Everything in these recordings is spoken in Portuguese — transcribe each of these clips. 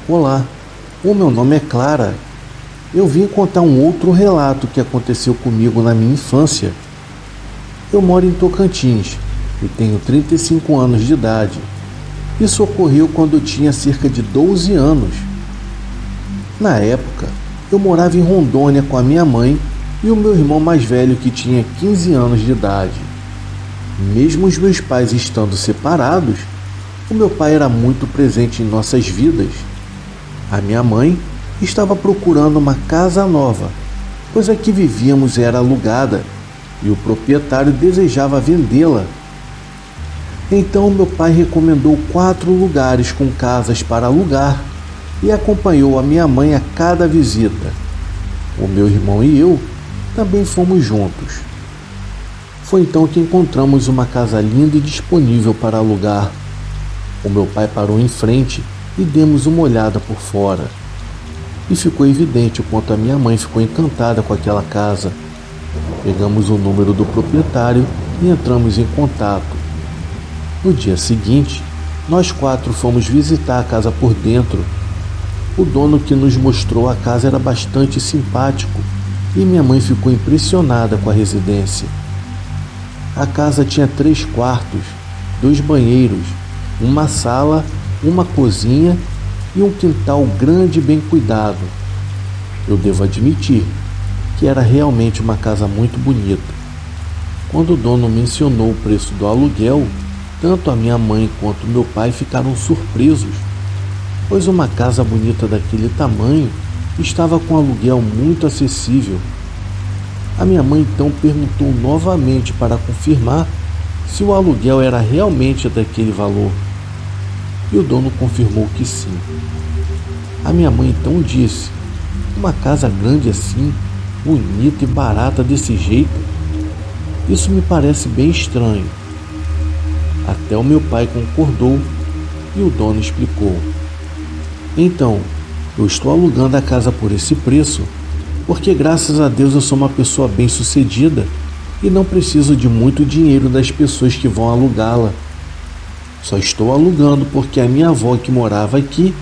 Olá, o meu nome é Clara. Eu vim contar um outro relato que aconteceu comigo na minha infância. Eu moro em Tocantins e tenho 35 anos de idade. Isso ocorreu quando eu tinha cerca de 12 anos. Na época, eu morava em Rondônia com a minha mãe e o meu irmão mais velho que tinha 15 anos de idade. Mesmo os meus pais estando separados, o meu pai era muito presente em nossas vidas. A minha mãe estava procurando uma casa nova, pois a que vivíamos era alugada e o proprietário desejava vendê-la. Então meu pai recomendou 4 lugares com casas para alugar e acompanhou a minha mãe a cada visita. O meu irmão e eu também fomos juntos. Foi então que encontramos uma casa linda e disponível para alugar. O meu pai parou em frente e demos uma olhada por fora. E ficou evidente o quanto a minha mãe ficou encantada com aquela casa. Pegamos o número do proprietário e entramos em contato. No dia seguinte, nós 4 fomos visitar a casa por dentro. O dono que nos mostrou a casa era bastante simpático e minha mãe ficou impressionada com a residência. A casa tinha 3 quartos, 2 banheiros, uma sala, uma cozinha e um quintal grande e bem cuidado. Eu devo admitir que era realmente uma casa muito bonita. Quando o dono mencionou o preço do aluguel, tanto a minha mãe quanto meu pai ficaram surpresos, pois uma casa bonita daquele tamanho estava com aluguel muito acessível. A minha mãe então perguntou novamente para confirmar se o aluguel era realmente daquele valor. E o dono confirmou que sim. A minha mãe então disse: uma casa grande assim, bonita e barata desse jeito? Isso me parece bem estranho. Até o meu pai concordou e o dono explicou: então, eu estou alugando a casa por esse preço porque graças a Deus eu sou uma pessoa bem-sucedida e não preciso de muito dinheiro das pessoas que vão alugá-la. Só estou alugando porque a minha avó que morava aqui,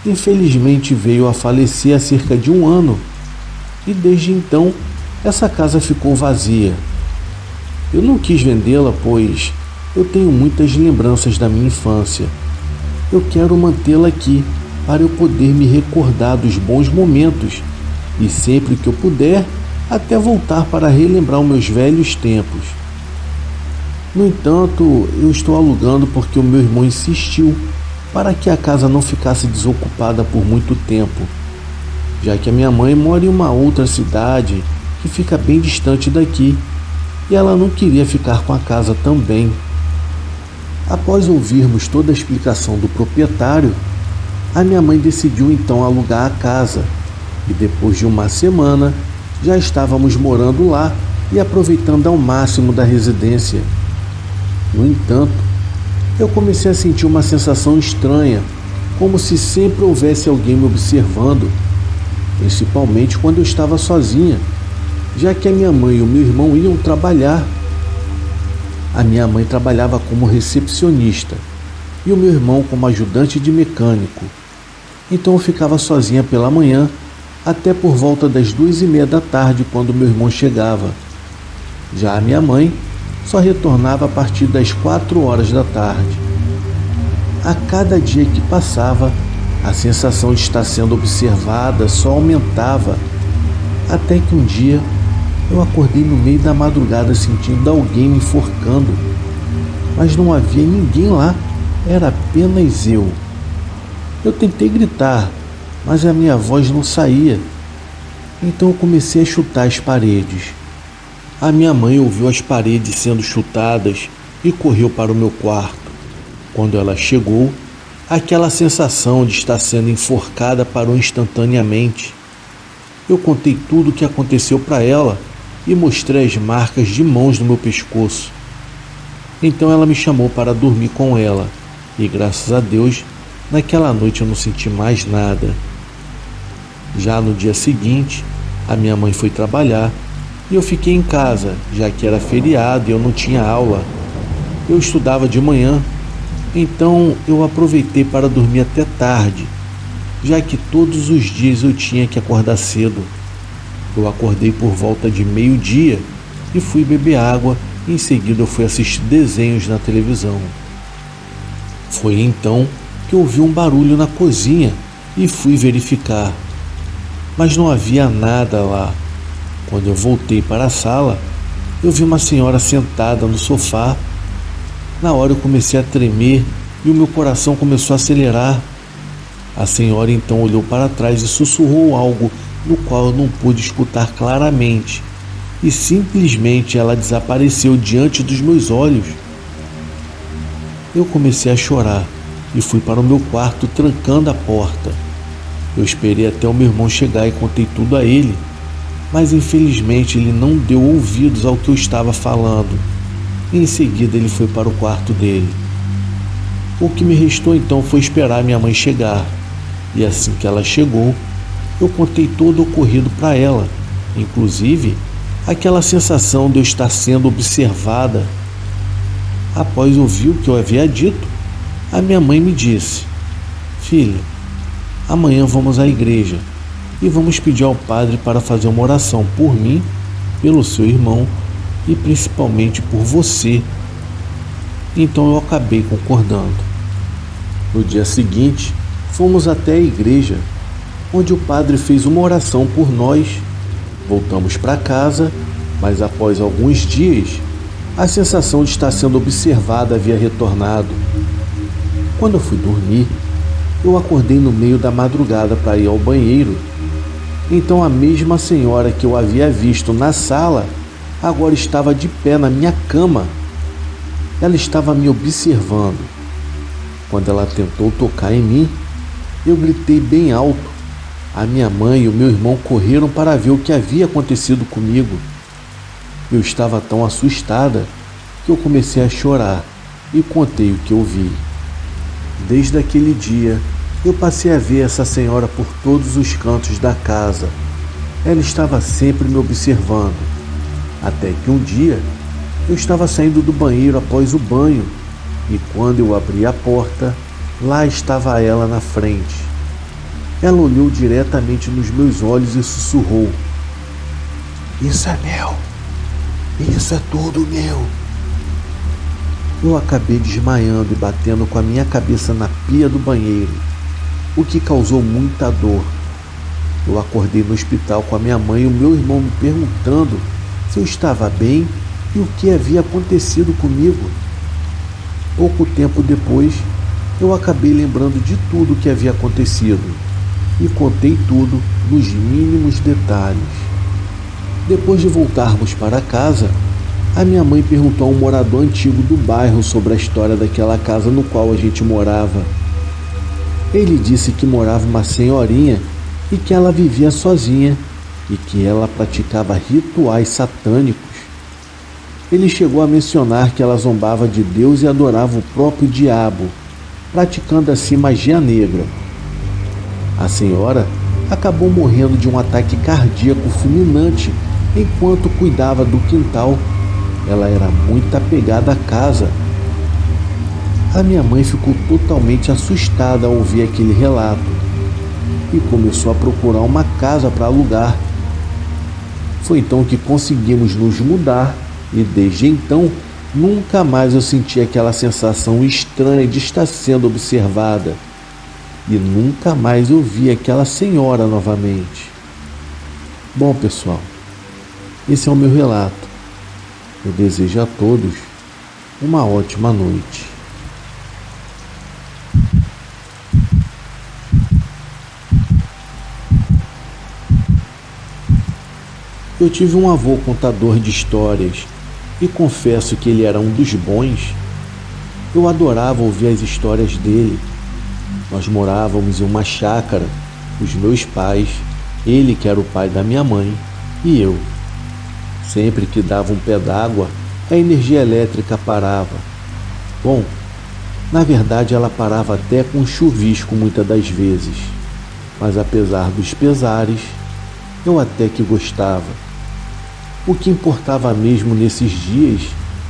infelizmente veio a falecer há cerca de 1 ano e desde então essa casa ficou vazia. Eu não quis vendê-la pois eu tenho muitas lembranças da minha infância. Eu quero mantê-la aqui para eu poder me recordar dos bons momentos e sempre que eu puder, até voltar para relembrar os meus velhos tempos. No entanto, eu estou alugando porque o meu irmão insistiu para que a casa não ficasse desocupada por muito tempo, já que a minha mãe mora em uma outra cidade que fica bem distante daqui e ela não queria ficar com a casa também. Após ouvirmos toda a explicação do proprietário, a minha mãe decidiu então alugar a casa. E depois de 1 semana, já estávamos morando lá e aproveitando ao máximo da residência. No entanto, eu comecei a sentir uma sensação estranha, como se sempre houvesse alguém me observando, principalmente quando eu estava sozinha, já que a minha mãe e o meu irmão iam trabalhar. A minha mãe trabalhava como recepcionista e o meu irmão como ajudante de mecânico. Então eu ficava sozinha pela manhã, até por volta das 2:30 da tarde, quando meu irmão chegava. Já a minha mãe só retornava a partir das 4 horas da tarde. A cada dia que passava, a sensação de estar sendo observada só aumentava, até que um dia eu acordei no meio da madrugada sentindo alguém me enforcando, mas não havia ninguém lá, era apenas eu. Eu tentei gritar, mas a minha voz não saía. Então eu comecei a chutar as paredes. A minha mãe ouviu as paredes sendo chutadas e correu para o meu quarto. Quando ela chegou, aquela sensação de estar sendo enforcada parou instantaneamente. Eu contei tudo o que aconteceu para ela e mostrei as marcas de mãos no meu pescoço. Então ela me chamou para dormir com ela e graças a Deus, naquela noite eu não senti mais nada. Já no dia seguinte, a minha mãe foi trabalhar e eu fiquei em casa, já que era feriado e eu não tinha aula. Eu estudava de manhã, então eu aproveitei para dormir até tarde. já que todos os dias eu tinha que acordar cedo. Eu acordei por volta de meio-dia e fui beber água. Em seguida eu fui assistir desenhos na televisão. Foi então que eu ouvi um barulho na cozinha e fui verificar. Mas não havia nada lá. Quando eu voltei para a sala, eu vi uma senhora sentada no sofá. Na hora eu comecei a tremer e o meu coração começou a acelerar. A senhora então olhou para trás e sussurrou algo no qual eu não pude escutar claramente. E simplesmente ela desapareceu diante dos meus olhos. Eu comecei a chorar e fui para o meu quarto trancando a porta. Eu esperei até o meu irmão chegar e contei tudo a ele, mas infelizmente ele não deu ouvidos ao que eu estava falando. Em seguida ele foi para o quarto dele. O que me restou então foi esperar minha mãe chegar, e assim que ela chegou, eu contei todo o ocorrido para ela, inclusive aquela sensação de eu estar sendo observada. Após ouvir o que eu havia dito, a minha mãe me disse: "Filho, amanhã vamos à igreja e vamos pedir ao padre para fazer uma oração por mim, pelo seu irmão e principalmente por você." Então eu acabei concordando. No dia seguinte, fomos até a igreja, onde o padre fez uma oração por nós. Voltamos para casa, mas após alguns dias, a sensação de estar sendo observada havia retornado. Quando eu fui dormir, eu acordei no meio da madrugada para ir ao banheiro. Então a mesma senhora que eu havia visto na sala, agora estava de pé na minha cama. Ela estava me observando. Quando ela tentou tocar em mim, eu gritei bem alto. A minha mãe e o meu irmão correram para ver o que havia acontecido comigo. Eu estava tão assustada que eu comecei a chorar e contei o que eu vi. Desde aquele dia, eu passei a ver essa senhora por todos os cantos da casa. Ela estava sempre me observando. Até que um dia, eu estava saindo do banheiro após o banho e quando eu abri a porta, lá estava ela na frente. Ela olhou diretamente nos meus olhos e sussurrou: "Isso é meu. Isso é tudo meu." Eu acabei desmaiando e batendo com a minha cabeça na pia do banheiro, o que causou muita dor. Eu acordei no hospital com a minha mãe e o meu irmão me perguntando se eu estava bem e o que havia acontecido comigo. Pouco tempo depois, eu acabei lembrando de tudo o que havia acontecido e contei tudo nos mínimos detalhes. Depois de voltarmos para casa, a minha mãe perguntou a um morador antigo do bairro sobre a história daquela casa no qual a gente morava. Ele disse que morava uma senhorinha e que ela vivia sozinha e que ela praticava rituais satânicos. Ele chegou a mencionar que ela zombava de Deus e adorava o próprio diabo, praticando assim magia negra. A senhora acabou morrendo de um ataque cardíaco fulminante enquanto cuidava do quintal. Ela era muito apegada à casa. A minha mãe ficou totalmente assustada ao ouvir aquele relato e começou a procurar uma casa para alugar. Foi então que conseguimos nos mudar e desde então nunca mais eu senti aquela sensação estranha de estar sendo observada. E nunca mais eu vi aquela senhora novamente. Bom, pessoal, esse é o meu relato. Eu desejo a todos uma ótima noite. Eu tive um avô contador de histórias e confesso que ele era um dos bons. Eu adorava ouvir as histórias dele. Nós morávamos em uma chácara, os meus pais, ele que era o pai da minha mãe e eu. Sempre que dava um pé d'água, a energia elétrica parava. Bom, na verdade ela parava até com chuvisco muitas das vezes, mas apesar dos pesares, eu até que gostava. O que importava mesmo nesses dias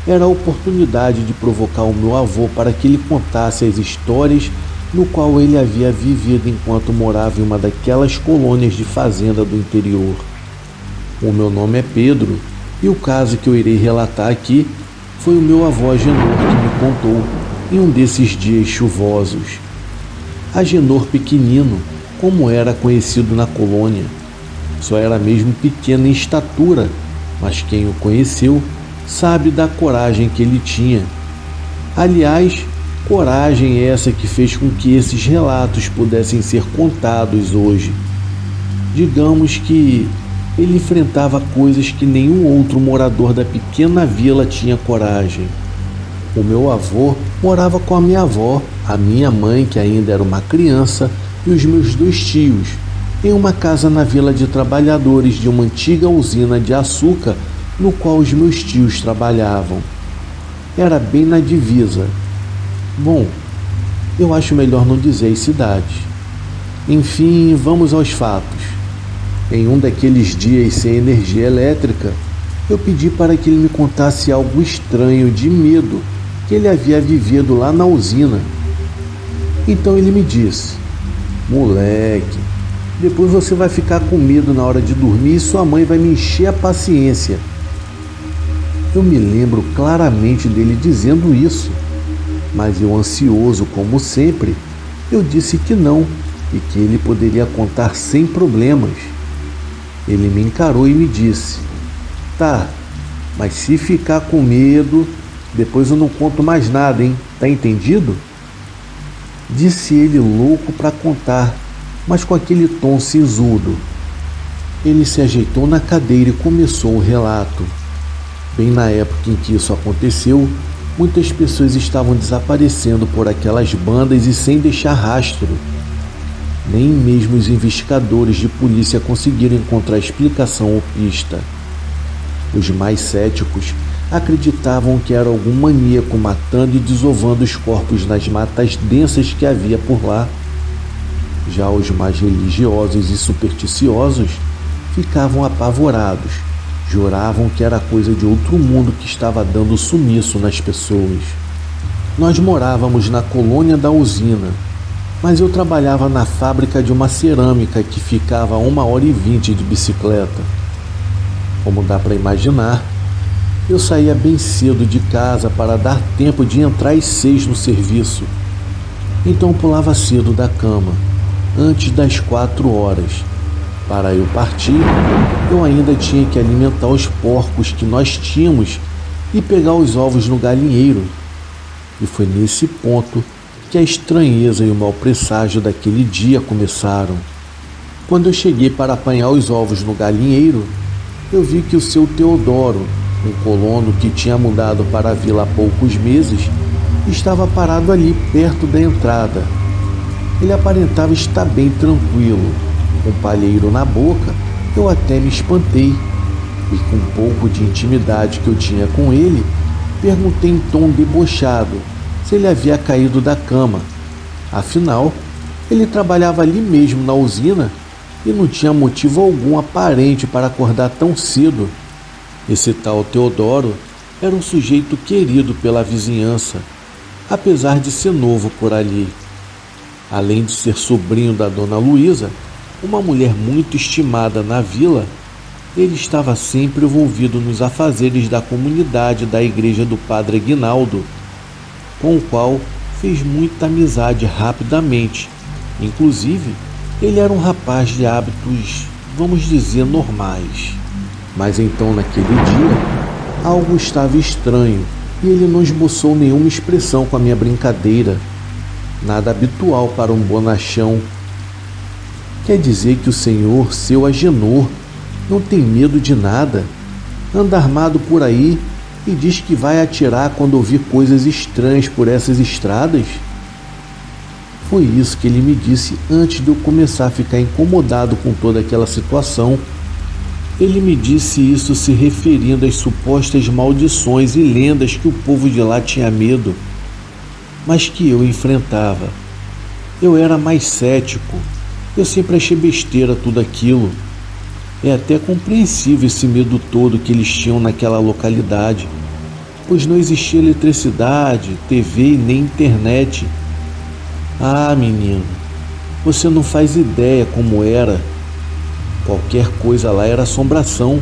era a oportunidade de provocar o meu avô para que ele contasse as histórias no qual ele havia vivido enquanto morava em uma daquelas colônias de fazenda do interior. O meu nome é Pedro e o caso que eu irei relatar aqui foi o meu avô Agenor que me contou em um desses dias chuvosos. Agenor pequenino, como era conhecido na colônia. Só era mesmo pequeno em estatura, mas quem o conheceu sabe da coragem que ele tinha. Aliás, coragem essa que fez com que esses relatos pudessem ser contados hoje. Digamos que ele enfrentava coisas que nenhum outro morador da pequena vila tinha coragem. O meu avô morava com a minha avó, a minha mãe, que ainda era uma criança, e os meus 2 tios, em uma casa na vila de trabalhadores de uma antiga usina de açúcar no qual os meus tios trabalhavam. Era bem na divisa. Bom, eu acho melhor não dizer as cidades. Enfim, vamos aos fatos. Em um daqueles dias sem energia elétrica, eu pedi para que ele me contasse algo estranho de medo que ele havia vivido lá na usina. Então ele me disse: moleque, depois você vai ficar com medo na hora de dormir e sua mãe vai me encher a paciência. Eu me lembro claramente dele dizendo isso, mas eu, ansioso como sempre, eu disse que não e que ele poderia contar sem problemas. Ele me encarou e me disse: tá, mas se ficar com medo, depois eu não conto mais nada, hein? Tá entendido? Disse ele, louco para contar, mas com aquele tom sisudo. Ele se ajeitou na cadeira e começou o relato. Bem na época em que isso aconteceu, muitas pessoas estavam desaparecendo por aquelas bandas e sem deixar rastro. Nem mesmo os investigadores de polícia conseguiram encontrar explicação ou pista. Os mais céticos acreditavam que era algum maníaco matando e desovando os corpos nas matas densas que havia por lá. Já os mais religiosos e supersticiosos ficavam apavorados, juravam que era coisa de outro mundo que estava dando sumiço nas pessoas. Nós morávamos na colônia da usina, mas eu trabalhava na fábrica de uma cerâmica que ficava a 1h20 de bicicleta. Como dá para imaginar, eu saía bem cedo de casa para dar tempo de entrar às 6 no serviço. Então pulava cedo da cama, antes das 4 horas. Para eu partir, eu ainda tinha que alimentar os porcos que nós tínhamos e pegar os ovos no galinheiro. E foi nesse ponto que a estranheza e o mau presságio daquele dia começaram. Quando eu cheguei para apanhar os ovos no galinheiro, eu vi que o seu Teodoro, um colono que tinha mudado para a vila há poucos meses, estava parado ali perto da entrada. Ele aparentava estar bem tranquilo, com um palheiro na boca. Eu até me espantei e, com um pouco de intimidade que eu tinha com ele, perguntei em tom debochado se ele havia caído da cama. Afinal, ele trabalhava ali mesmo na usina e não tinha motivo algum aparente para acordar tão cedo. Esse tal Teodoro era um sujeito querido pela vizinhança, apesar de ser novo por ali. Além de ser sobrinho da dona Luísa, uma mulher muito estimada na vila, ele estava sempre envolvido nos afazeres da comunidade da igreja do Padre Aguinaldo, com o qual fez muita amizade rapidamente. Inclusive, ele era um rapaz de hábitos, vamos dizer, normais. Mas então, naquele dia, algo estava estranho e ele não esboçou nenhuma expressão com a minha brincadeira. Nada habitual para um bonachão. Quer dizer que o senhor, seu Agenor, não tem medo de nada? Anda armado por aí e diz que vai atirar quando ouvir coisas estranhas por essas estradas? Foi isso que ele me disse antes de eu começar a ficar incomodado com toda aquela situação. Ele me disse isso se referindo às supostas maldições e lendas que o povo de lá tinha medo, mas que eu enfrentava. Eu era mais cético. Eu sempre achei besteira tudo aquilo. É até compreensível esse medo todo que eles tinham naquela localidade, pois não existia eletricidade, TV e nem internet. Ah, menino, você não faz ideia como era. Qualquer coisa lá era assombração.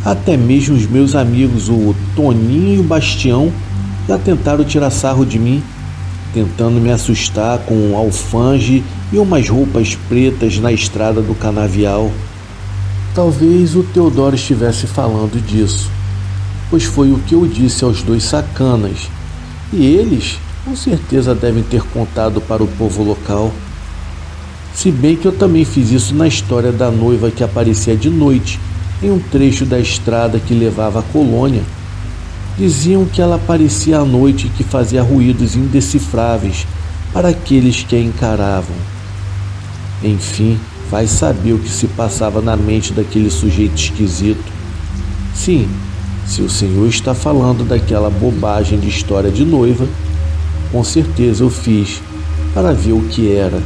Até mesmo os meus amigos, o Toninho e o Bastião, já tentaram tirar sarro de mim, tentando me assustar com um alfange e umas roupas pretas na estrada do canavial. Talvez o Teodoro estivesse falando disso, pois foi o que eu disse aos dois sacanas, e eles com certeza devem ter contado para o povo local. Se bem que eu também fiz isso na história da noiva que aparecia de noite em um trecho da estrada que levava à colônia. Diziam que ela aparecia à noite e que fazia ruídos indecifráveis para aqueles que a encaravam. Enfim, vai saber o que se passava na mente daquele sujeito esquisito. Sim, se o senhor está falando daquela bobagem de história de noiva, com certeza eu fiz para ver o que era.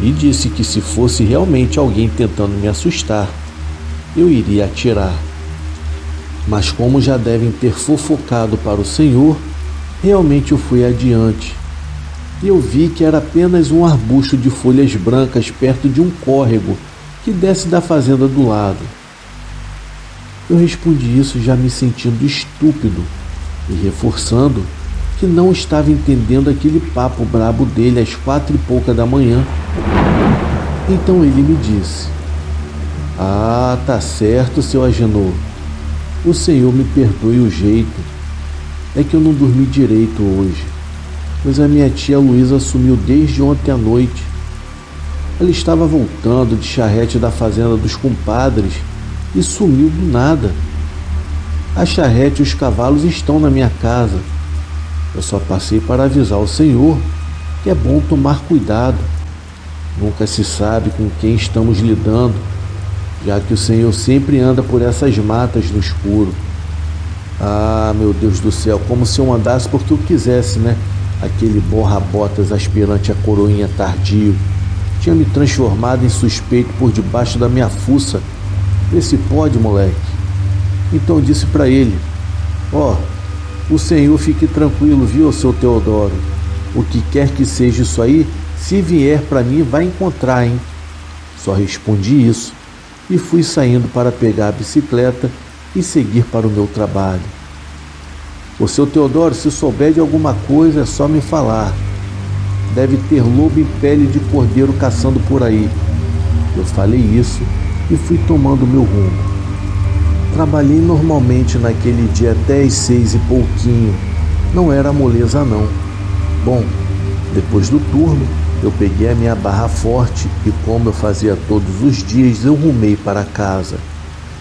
E disse que se fosse realmente alguém tentando me assustar, eu iria atirar. Mas como já devem ter fofocado para o senhor, realmente eu fui adiante. E eu vi que era apenas um arbusto de folhas brancas perto de um córrego que desce da fazenda do lado. Eu respondi isso já me sentindo estúpido e reforçando que não estava entendendo aquele papo brabo dele às 4h pouca da manhã. Então ele me disse: "Ah, tá certo, seu Agenor. O senhor me perdoe o jeito. É que eu não dormi direito hoje, pois a minha tia Luísa sumiu desde ontem à noite. Ela estava voltando de charrete da fazenda dos compadres e sumiu do nada. A charrete e os cavalos estão na minha casa. Eu só passei para avisar o senhor que é bom tomar cuidado. Nunca se sabe com quem estamos lidando, já que o senhor sempre anda por essas matas no escuro." Ah, meu Deus do céu, como se eu andasse porque eu quisesse, né? Aquele borra-botas aspirante a coroinha tardio tinha me transformado em suspeito por debaixo da minha fuça. Vê se pode, moleque. Então eu disse para ele: "Ó, o senhor fique tranquilo, viu, seu Teodoro? O que quer que seja isso aí, se vier para mim, vai encontrar, hein?" Só respondi isso e fui saindo para pegar a bicicleta e seguir para o meu trabalho. "O seu Teodoro, se souber de alguma coisa, é só me falar. Deve ter lobo em pele de cordeiro caçando por aí." Eu falei isso e fui tomando meu rumo. Trabalhei normalmente naquele dia até às 6 e pouquinho. Não era moleza não. Bom, depois do turno, eu peguei a minha barra forte e, como eu fazia todos os dias, eu rumei para casa.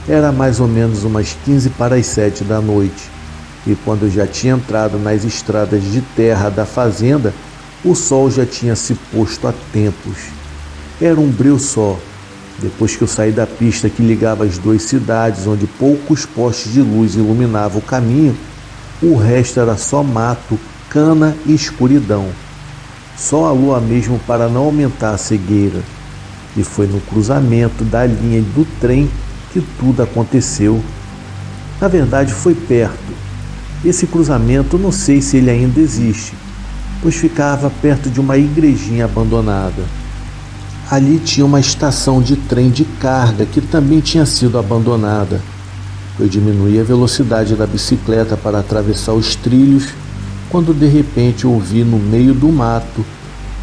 Era mais ou menos umas 15 para as 7 da noite. E quando eu já tinha entrado nas estradas de terra da fazenda, o sol já tinha se posto há tempos. Era um breu só. Depois que eu saí da pista que ligava as duas cidades, onde poucos postes de luz iluminavam o caminho, o resto era só mato, cana e escuridão. Só a lua mesmo para não aumentar a cegueira. E foi no cruzamento da linha do trem que tudo aconteceu. Na verdade, foi perto. Esse cruzamento, não sei se ele ainda existe, pois ficava perto de uma igrejinha abandonada. Ali tinha uma estação de trem de carga que também tinha sido abandonada. Eu diminuí a velocidade da bicicleta para atravessar os trilhos, quando de repente ouvi no meio do mato,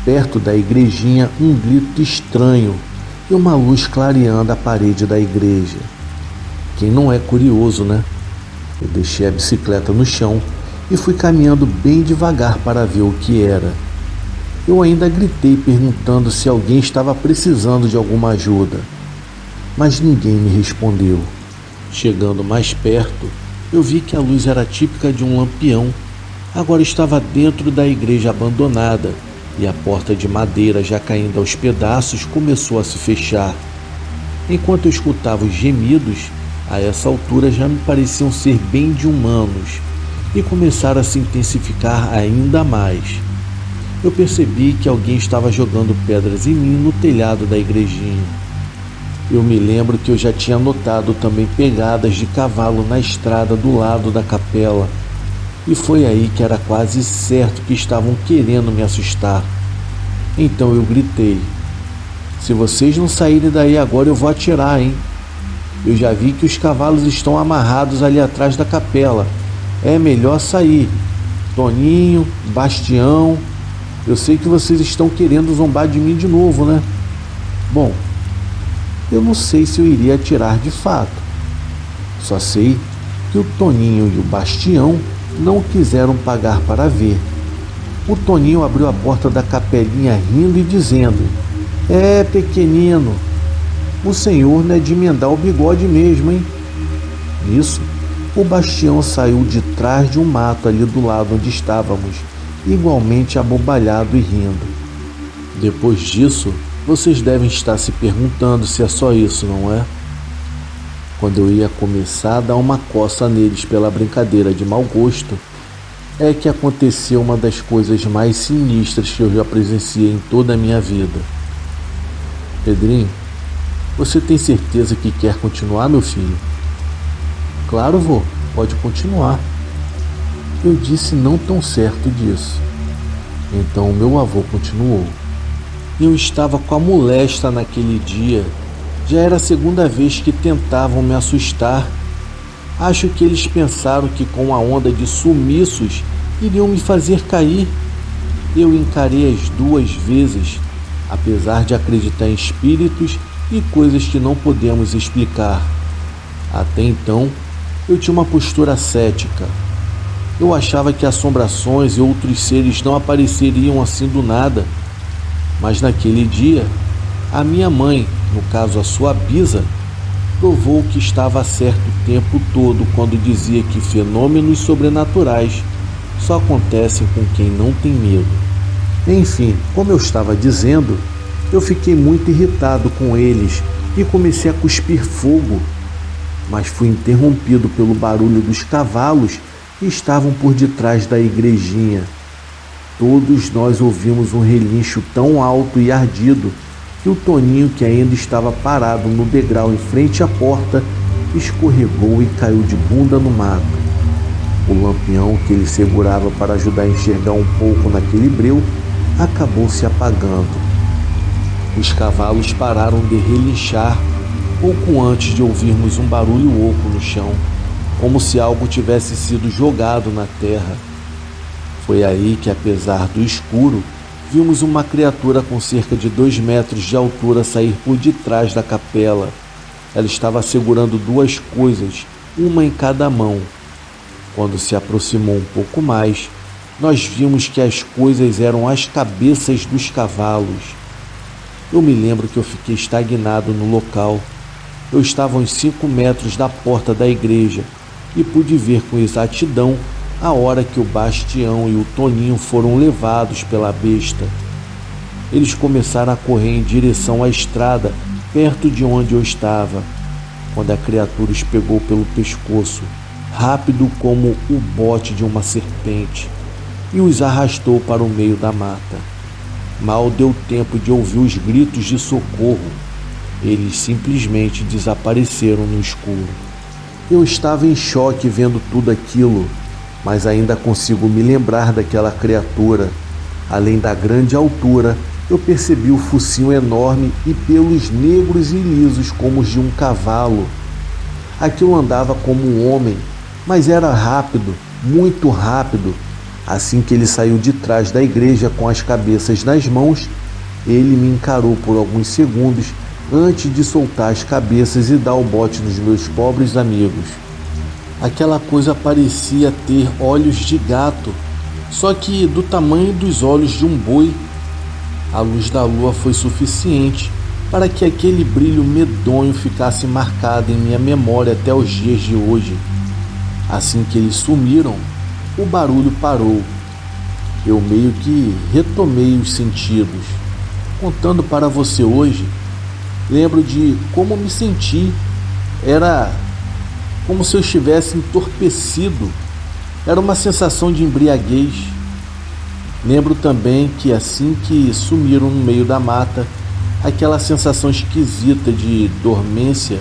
perto da igrejinha, um grito estranho e uma luz clareando a parede da igreja. Quem não é curioso, né? Eu deixei a bicicleta no chão e fui caminhando bem devagar para ver o que era. Eu ainda gritei perguntando se alguém estava precisando de alguma ajuda, mas ninguém me respondeu. Chegando mais perto, eu vi que a luz era típica de um lampião. Agora estava dentro da igreja abandonada e a porta de madeira, já caindo aos pedaços, começou a se fechar. Enquanto eu escutava os gemidos, a essa altura já me pareciam ser bem de humanos e começaram a se intensificar ainda mais. Eu percebi que alguém estava jogando pedras em mim no telhado da igrejinha. Eu me lembro que eu já tinha notado também pegadas de cavalo na estrada do lado da capela, e foi aí que era quase certo que estavam querendo me assustar. Então eu gritei: se vocês não saírem daí agora eu vou atirar, hein? Eu já vi que os cavalos estão amarrados ali atrás da capela. É melhor sair. Toninho, Bastião, eu sei que vocês estão querendo zombar de mim de novo, né? Bom, eu não sei se eu iria atirar de fato. Só sei que o Toninho e o Bastião não quiseram pagar para ver. O Toninho abriu a porta da capelinha rindo e dizendo: é, pequenino, o senhor não é de emendar o bigode mesmo, hein? Nisso, o Bastião saiu de trás de um mato ali do lado onde estávamos, igualmente abobalhado e rindo. Depois disso, vocês devem estar se perguntando se é só isso, não é? Quando eu ia começar a dar uma coça neles pela brincadeira de mau gosto, é que aconteceu uma das coisas mais sinistras que eu já presenciei em toda a minha vida. Pedrinho, você tem certeza que quer continuar, meu filho? Claro, vô, pode continuar. Eu disse não tão certo disso. Então meu avô continuou. Eu estava com a molesta naquele dia. Já era a segunda vez que tentavam me assustar. Acho que eles pensaram que com a onda de sumiços iriam me fazer cair. Eu encarei as duas vezes, apesar de acreditar em espíritos e coisas que não podemos explicar. Até então, eu tinha uma postura cética. Eu achava que assombrações e outros seres não apareceriam assim do nada. Mas naquele dia, a minha mãe, no caso a sua bisa, provou que estava certo o tempo todo quando dizia que fenômenos sobrenaturais só acontecem com quem não tem medo. Enfim, como eu estava dizendo, eu fiquei muito irritado com eles e comecei a cuspir fogo, mas fui interrompido pelo barulho dos cavalos que estavam por detrás da igrejinha. Todos nós ouvimos um relincho tão alto e ardido que o Toninho, que ainda estava parado no degrau em frente à porta, escorregou e caiu de bunda no mato. O lampião que ele segurava para ajudar a enxergar um pouco naquele breu acabou se apagando. Os cavalos pararam de relinchar pouco antes de ouvirmos um barulho oco no chão, como se algo tivesse sido jogado na terra. Foi aí que, apesar do escuro, vimos uma criatura com cerca de 2 metros de altura sair por detrás da capela. Ela estava segurando duas coisas, uma em cada mão. Quando se aproximou um pouco mais, nós vimos que as coisas eram as cabeças dos cavalos. Eu me lembro que eu fiquei estagnado no local. Eu estava a uns 5 metros da porta da igreja e pude ver com exatidão a hora que o Bastião e o Toninho foram levados pela besta. Eles começaram a correr em direção à estrada, perto de onde eu estava, quando a criatura os pegou pelo pescoço, rápido como o bote de uma serpente, e os arrastou para o meio da mata. Mal deu tempo de ouvir os gritos de socorro. Eles simplesmente desapareceram no escuro. Eu estava em choque vendo tudo aquilo, mas ainda consigo me lembrar daquela criatura. Além da grande altura, eu percebi o focinho enorme e pelos negros e lisos como os de um cavalo. Aquilo andava como um homem, mas era rápido, muito rápido. Assim que ele saiu de trás da igreja com as cabeças nas mãos, ele me encarou por alguns segundos antes de soltar as cabeças e dar o bote nos meus pobres amigos. Aquela coisa parecia ter olhos de gato, só que do tamanho dos olhos de um boi. A luz da lua foi suficiente para que aquele brilho medonho ficasse marcado em minha memória até os dias de hoje. Assim que eles sumiram, o barulho parou. Eu meio que retomei os sentidos. Contando para você hoje, lembro de como me senti. Era como se eu estivesse entorpecido. Era uma sensação de embriaguez. Lembro também que assim que sumiram no meio da mata, aquela sensação esquisita de dormência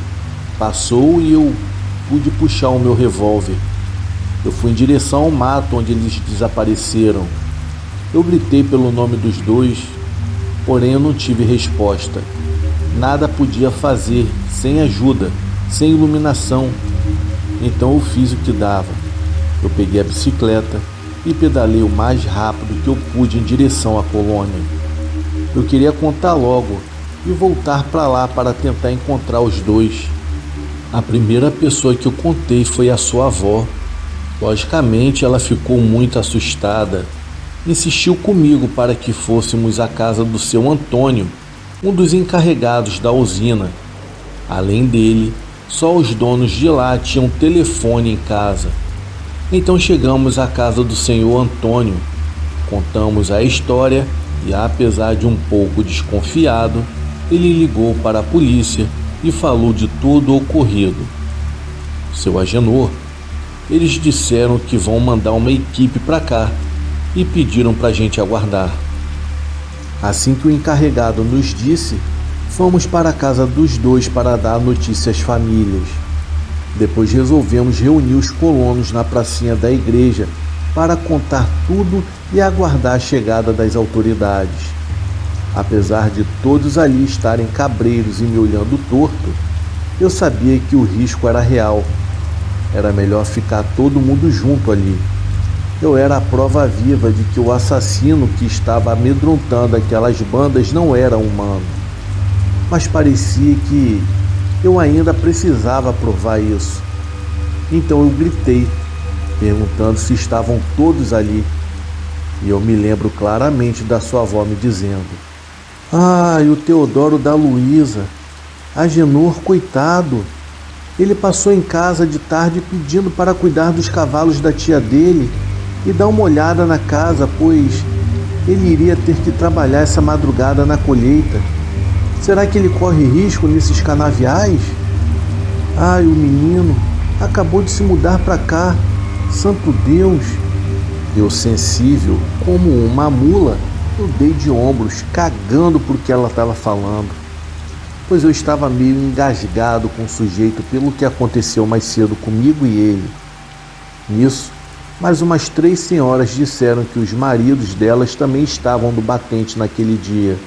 passou e eu pude puxar o meu revólver. Eu fui em direção ao mato onde eles desapareceram. Eu gritei pelo nome dos dois, porém eu não tive resposta. Nada podia fazer, sem ajuda, sem iluminação. Então eu fiz o que dava. Eu peguei a bicicleta e pedalei o mais rápido que eu pude em direção à colônia. Eu queria contar logo e voltar para lá para tentar encontrar os dois. A primeira pessoa que eu contei foi a sua avó. Logicamente, ela ficou muito assustada. Insistiu comigo para que fôssemos à casa do seu Antônio, um dos encarregados da usina. Além dele, só os donos de lá tinham telefone em casa. Então chegamos à casa do senhor Antônio, contamos a história e, apesar de um pouco desconfiado, ele ligou para a polícia e falou de tudo o ocorrido. Seu Agenor, eles disseram que vão mandar uma equipe para cá e pediram para a gente aguardar. Assim que o encarregado nos disse, fomos para a casa dos dois para dar notícia às famílias. Depois resolvemos reunir os colonos na pracinha da igreja para contar tudo e aguardar a chegada das autoridades. Apesar de todos ali estarem cabreiros e me olhando torto, eu sabia que o risco era real. Era melhor ficar todo mundo junto ali. Eu era a prova viva de que o assassino que estava amedrontando aquelas bandas não era humano. Mas parecia que eu ainda precisava provar isso. Então eu gritei, perguntando se estavam todos ali. E eu me lembro claramente da sua avó me dizendo: "Ah, e o Teodoro da Luísa, Agenor, coitado. Ele passou em casa de tarde pedindo para cuidar dos cavalos da tia dele e dar uma olhada na casa, pois ele iria ter que trabalhar essa madrugada na colheita. Será que ele corre risco nesses canaviais? Ai, o menino acabou de se mudar para cá. Santo Deus!" Eu, sensível como uma mula, eu dei de ombros, cagando por que ela estava falando, pois eu estava meio engasgado com o sujeito pelo que aconteceu mais cedo comigo e ele. Nisso, mais umas 3 senhoras disseram que os maridos delas também estavam no batente naquele dia.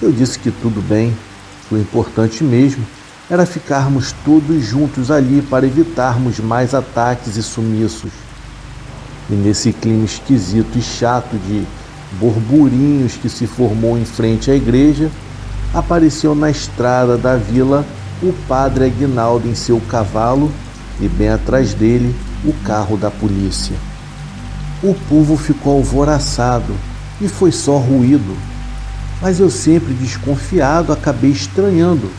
Eu disse que tudo bem, que o importante mesmo era ficarmos todos juntos ali para evitarmos mais ataques e sumiços. E nesse clima esquisito e chato de burburinhos que se formou em frente à igreja, apareceu na estrada da vila o padre Aguinaldo em seu cavalo e bem atrás dele o carro da polícia. O povo ficou alvoroçado e foi só ruído, mas eu, sempre desconfiado, acabei estranhando,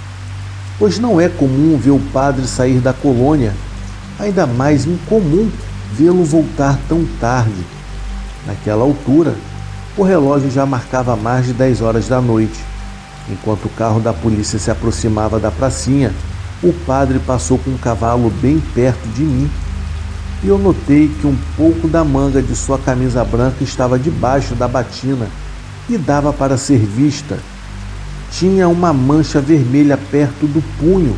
pois não é comum ver o padre sair da colônia, ainda mais incomum vê-lo voltar tão tarde. Naquela altura, o relógio já marcava mais de 10 horas da noite. Enquanto o carro da polícia se aproximava da pracinha, o padre passou com um cavalo bem perto de mim. E eu notei que um pouco da manga de sua camisa branca estava debaixo da batina e dava para ser vista. Tinha uma mancha vermelha perto do punho.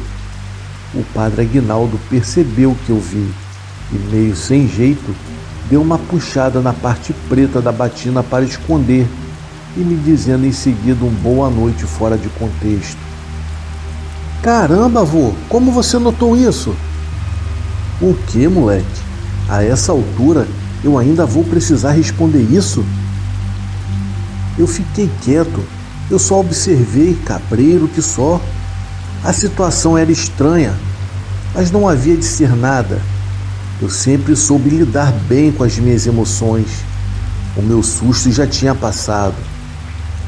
O padre Aguinaldo percebeu o que eu vi e, meio sem jeito, deu uma puxada na parte preta da batina para esconder e me dizendo em seguida um boa noite fora de contexto. "Caramba, avô, como você notou isso?" "O que, moleque? A essa altura eu ainda vou precisar responder isso?" Eu fiquei quieto, eu só observei, cabreiro que só. A situação era estranha, mas não havia de ser nada. Eu sempre soube lidar bem com as minhas emoções. O meu susto já tinha passado.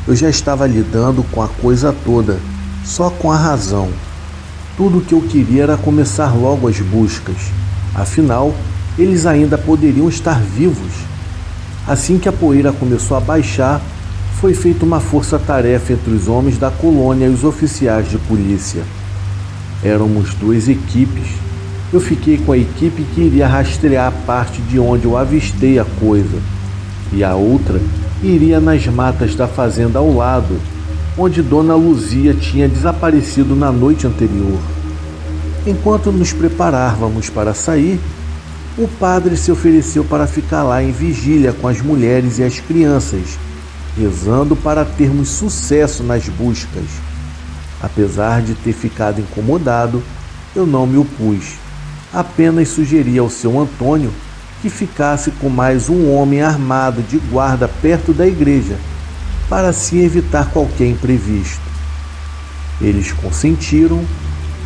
Eu já estava lidando com a coisa toda, só com a razão. Tudo o que eu queria era começar logo as buscas. Afinal, eles ainda poderiam estar vivos. Assim que a poeira começou a baixar, foi feita uma força-tarefa entre os homens da colônia e os oficiais de polícia. Éramos 2 equipes. Eu fiquei com a equipe que iria rastrear a parte de onde eu avistei a coisa, e a outra iria nas matas da fazenda ao lado, onde Dona Luzia tinha desaparecido na noite anterior. Enquanto nos preparávamos para sair, o padre se ofereceu para ficar lá em vigília com as mulheres e as crianças, rezando para termos sucesso nas buscas. Apesar de ter ficado incomodado, eu não me opus. Apenas sugeri ao seu Antônio que ficasse com mais um homem armado de guarda perto da igreja, para assim evitar qualquer imprevisto. Eles consentiram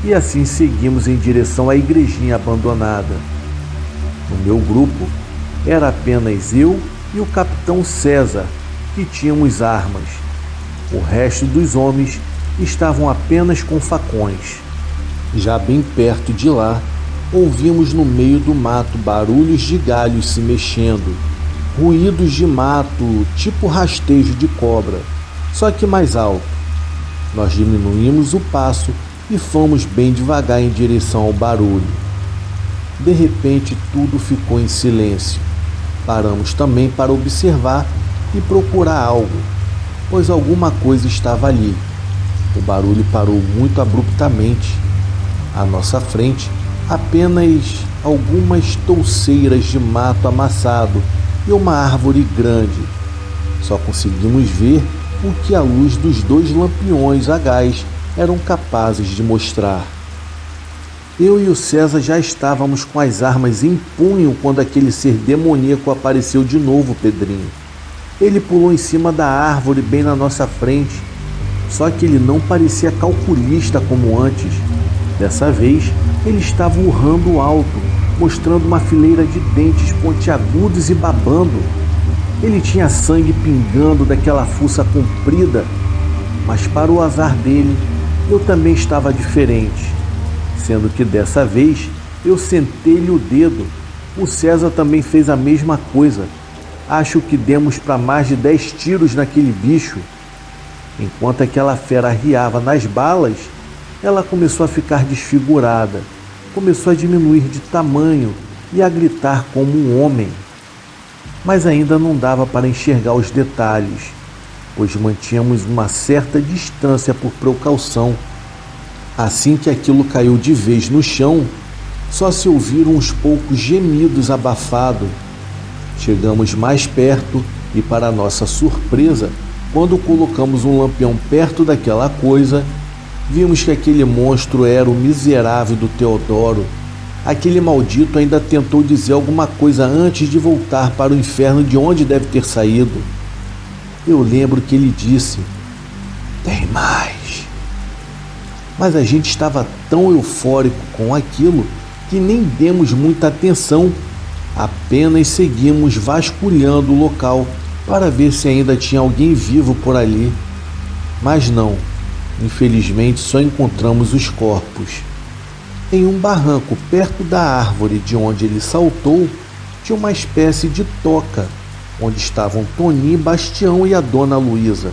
e assim seguimos em direção à igrejinha abandonada. No meu grupo, era apenas eu e o capitão César que tínhamos armas. O resto dos homens estavam apenas com facões. Já bem perto de lá, ouvimos no meio do mato barulhos de galhos se mexendo, ruídos de mato tipo rastejo de cobra, só que mais alto. Nós diminuímos o passo e fomos bem devagar em direção ao barulho. De repente tudo ficou em silêncio. Paramos também para observar e procurar algo, pois alguma coisa estava ali. O barulho parou muito abruptamente. À nossa frente, apenas algumas touceiras de mato amassado e uma árvore grande. Só conseguimos ver o que a luz dos 2 lampiões a gás eram capazes de mostrar. Eu e o César já estávamos com as armas em punho quando aquele ser demoníaco apareceu de novo, Pedrinho. Ele pulou em cima da árvore bem na nossa frente, só que ele não parecia calculista como antes. Dessa vez, ele estava urrando alto, mostrando uma fileira de dentes pontiagudos e babando. Ele tinha sangue pingando daquela fuça comprida, mas para o azar dele, eu também estava diferente, sendo que dessa vez eu sentei-lhe o dedo. O César também fez a mesma coisa. Acho que demos para mais de 10 tiros naquele bicho. Enquanto aquela fera arriava nas balas, ela começou a ficar desfigurada, começou a diminuir de tamanho e a gritar como um homem. Mas ainda não dava para enxergar os detalhes, pois mantínhamos uma certa distância por precaução. Assim que aquilo caiu de vez no chão, só se ouviram uns poucos gemidos abafados. Chegamos mais perto e, para nossa surpresa, quando colocamos um lampião perto daquela coisa, vimos que aquele monstro era o miserável do Teodoro. Aquele maldito ainda tentou dizer alguma coisa antes de voltar para o inferno de onde deve ter saído. Eu lembro que ele disse: "Tem mais." Mas a gente estava tão eufórico com aquilo que nem demos muita atenção. Apenas seguimos vasculhando o local para ver se ainda tinha alguém vivo por ali. Mas não, infelizmente só encontramos os corpos. Em um barranco perto da árvore de onde ele saltou, tinha uma espécie de toca, onde estavam Toninho, Bastião e a Dona Luísa,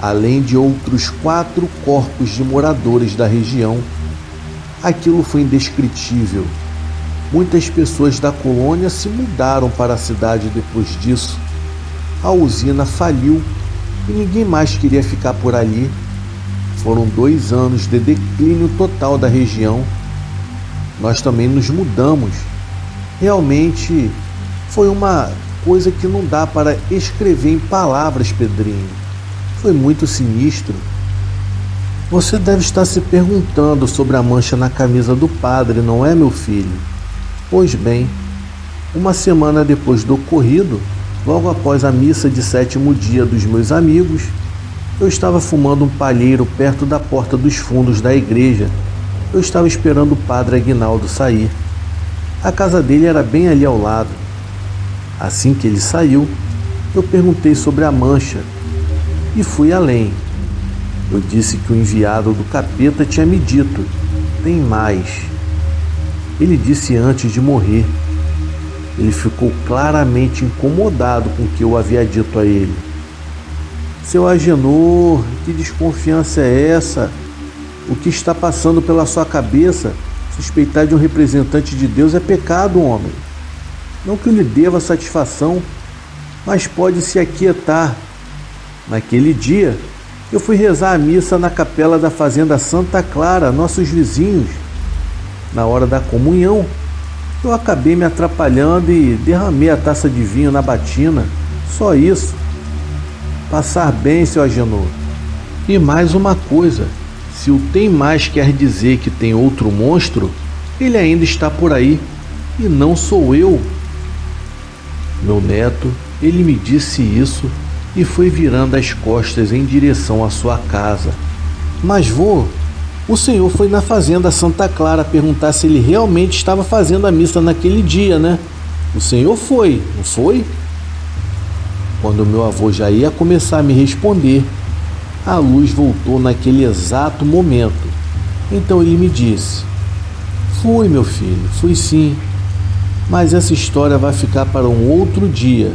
além de outros 4 corpos de moradores da região. Aquilo foi indescritível. Muitas pessoas da colônia se mudaram para a cidade depois disso. A usina faliu e ninguém mais queria ficar por ali. Foram 2 anos de declínio total da região. Nós também nos mudamos. Realmente foi uma coisa que não dá para escrever em palavras, Pedrinho. Foi muito sinistro. Você deve estar se perguntando sobre a mancha na camisa do padre, não é, meu filho? Pois bem, uma semana depois do ocorrido, logo após a missa de 7º dia dos meus amigos, eu estava fumando um palheiro perto da porta dos fundos da igreja. Eu estava esperando o padre Aguinaldo sair. A casa dele era bem ali ao lado. Assim que ele saiu, eu perguntei sobre a mancha e fui além. Eu disse que o enviado do capeta tinha me dito: "Tem mais." Ele disse antes de morrer. Ele ficou claramente incomodado com o que eu havia dito a ele. "Seu Agenor, que desconfiança é essa? O que está passando pela sua cabeça? Suspeitar de um representante de Deus é pecado, homem. Não que eu lhe deva satisfação, mas pode se aquietar. Naquele dia, eu fui rezar a missa na capela da fazenda Santa Clara, nossos vizinhos. Na hora da comunhão, eu acabei me atrapalhando e derramei a taça de vinho na batina. Só isso." Passar bem, seu Agenor. E mais uma coisa, se o tem mais quer dizer que tem outro monstro, ele ainda está por aí, e não sou eu. Meu neto, ele me disse isso e foi virando as costas em direção à sua casa. Mas vô, o senhor foi na fazenda Santa Clara perguntar se ele realmente estava fazendo a missa naquele dia, né? O senhor foi, não foi? Quando meu avô já ia começar a me responder, a luz voltou naquele exato momento. Então ele me disse: fui, meu filho, fui sim. Mas essa história vai ficar para um outro dia.